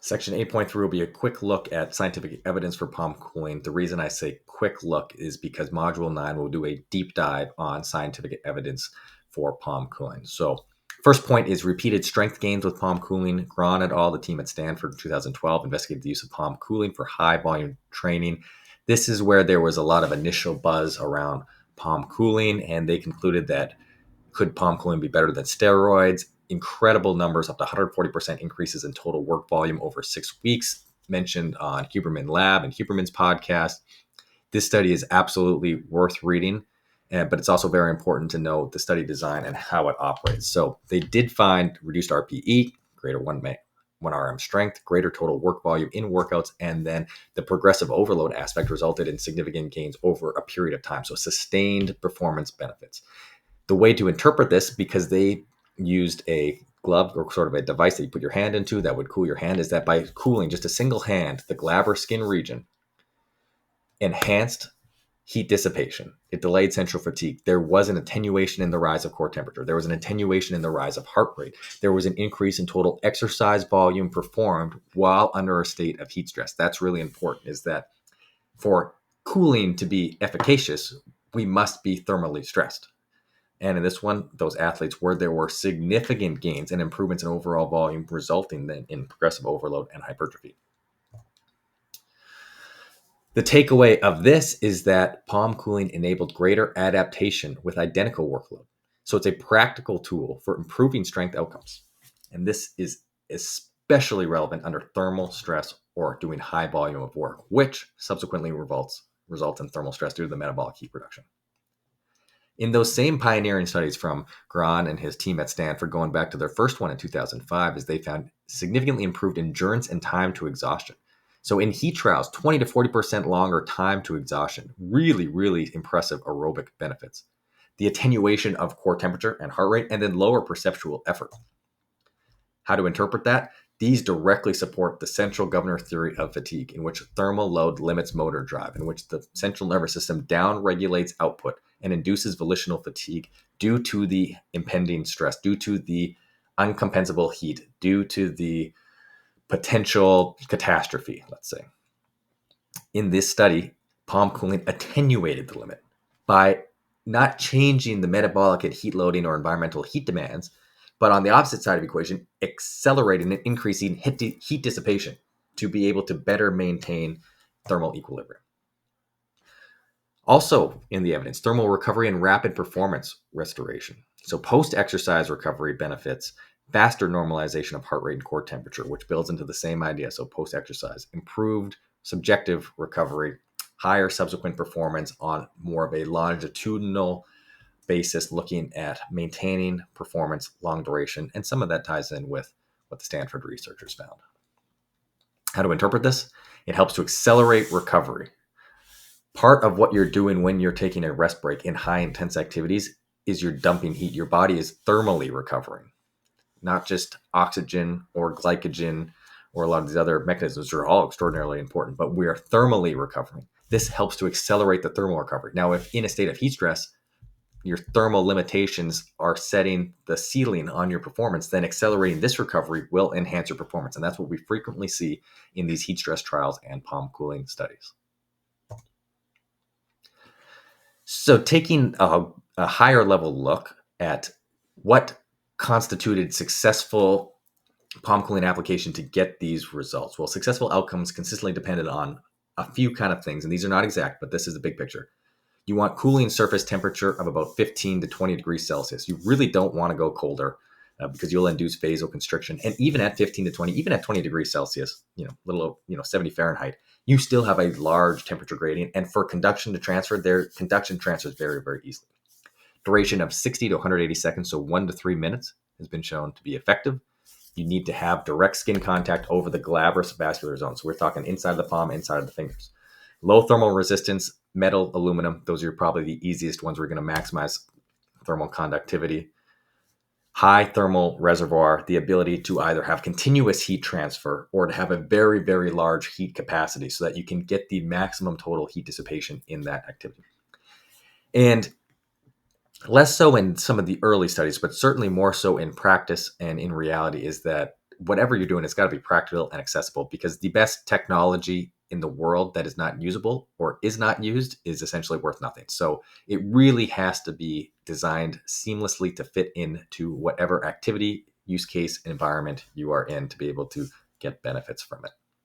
Section 8.3 will be a quick look at scientific evidence for palm cooling. The reason I say quick look is because Module 9 will do a deep dive on scientific evidence for palm cooling. So first point is repeated strength gains with palm cooling. Grahn et al., the team at Stanford in 2012, investigated the use of palm cooling for high volume training. This is where there was a lot of initial buzz around palm cooling, and they concluded that could palm cooling be better than steroids? Incredible numbers, up to 140% increases in total work volume over 6 weeks, mentioned on Huberman Lab and Huberman's podcast. This study is absolutely worth reading, but it's also very important to know the study design and how it operates. So they did find reduced RPE, greater 1 RM strength, greater total work volume in workouts, and then the progressive overload aspect resulted in significant gains over a period of time. So sustained performance benefits. The way to interpret this, because they used a glove or sort of a device that you put your hand into that would cool your hand, is that by cooling just a single hand, the glabrer skin region, enhanced heat dissipation. It delayed central fatigue. There was an attenuation in the rise of core temperature. There was an attenuation in the rise of heart rate. There was an increase in total exercise volume performed while under a state of heat stress. That's really important, is that for cooling to be efficacious, we must be thermally stressed. And in this one, those athletes there were significant gains and improvements in overall volume, resulting then in progressive overload and hypertrophy. The takeaway of this is that palm cooling enabled greater adaptation with identical workload. So it's a practical tool for improving strength outcomes. And this is especially relevant under thermal stress or doing high volume of work, which subsequently results in thermal stress due to the metabolic heat production. In those same pioneering studies from Grahn and his team at Stanford, going back to their first one in 2005, is they found significantly improved endurance and time to exhaustion. So in heat trials, 20 to 40% longer time to exhaustion, really, really impressive aerobic benefits. The attenuation of core temperature and heart rate, and then lower perceptual effort. How to interpret that? These directly support the central governor theory of fatigue, in which thermal load limits motor drive, in which the central nervous system down-regulates output and induces volitional fatigue due to the impending stress, due to the uncompensable heat, due to the potential catastrophe, let's say. In this study, palm cooling attenuated the limit by not changing the metabolic and heat loading or environmental heat demands, but on the opposite side of the equation, accelerating and increasing heat dissipation to be able to better maintain thermal equilibrium. Also in the evidence, thermal recovery and rapid performance restoration. So post-exercise recovery benefits faster normalization of heart rate and core temperature, which builds into the same idea. So post-exercise, improved subjective recovery, higher subsequent performance on more of a longitudinal basis, looking at maintaining performance, long duration, and some of that ties in with what the Stanford researchers found. How to interpret this? It helps to accelerate recovery. Part of what you're doing when you're taking a rest break in high intense activities is you're dumping heat. Your body is thermally recovering, not just oxygen or glycogen or a lot of these other mechanisms are all extraordinarily important, but we are thermally recovering. This helps to accelerate the thermal recovery. Now, if in a state of heat stress, your thermal limitations are setting the ceiling on your performance, then accelerating this recovery will enhance your performance. And that's what we frequently see in these heat stress trials and palm cooling studies. So taking a higher level look at what constituted successful palm cooling application to get these results. Well, successful outcomes consistently depended on a few kind of things, and these are not exact, but this is the big picture. You want cooling surface temperature of about 15 to 20 degrees Celsius. You really don't want to go colder because you'll induce vasoconstriction. And even at 15 to 20, even at 20 degrees Celsius, little 70 Fahrenheit, you still have a large temperature gradient. And for conduction to transfer, their conduction transfers very, very easily. Duration of 60 to 180 seconds, so 1 to 3 minutes, has been shown to be effective. You need to have direct skin contact over the glabrous vascular zone. So we're talking inside of the palm, inside of the fingers. Low thermal resistance, metal, aluminum. Those are probably the easiest ones. We're going to maximize thermal conductivity. High thermal reservoir, the ability to either have continuous heat transfer or to have a very, very large heat capacity so that you can get the maximum total heat dissipation in that activity. And less so in some of the early studies, but certainly more so in practice and in reality, is that whatever you're doing, it's got to be practical and accessible, because the best technology in the world that is not usable or is not used is essentially worth nothing. So it really has to be designed seamlessly to fit into whatever activity, use case, environment you are in to be able to get benefits from it.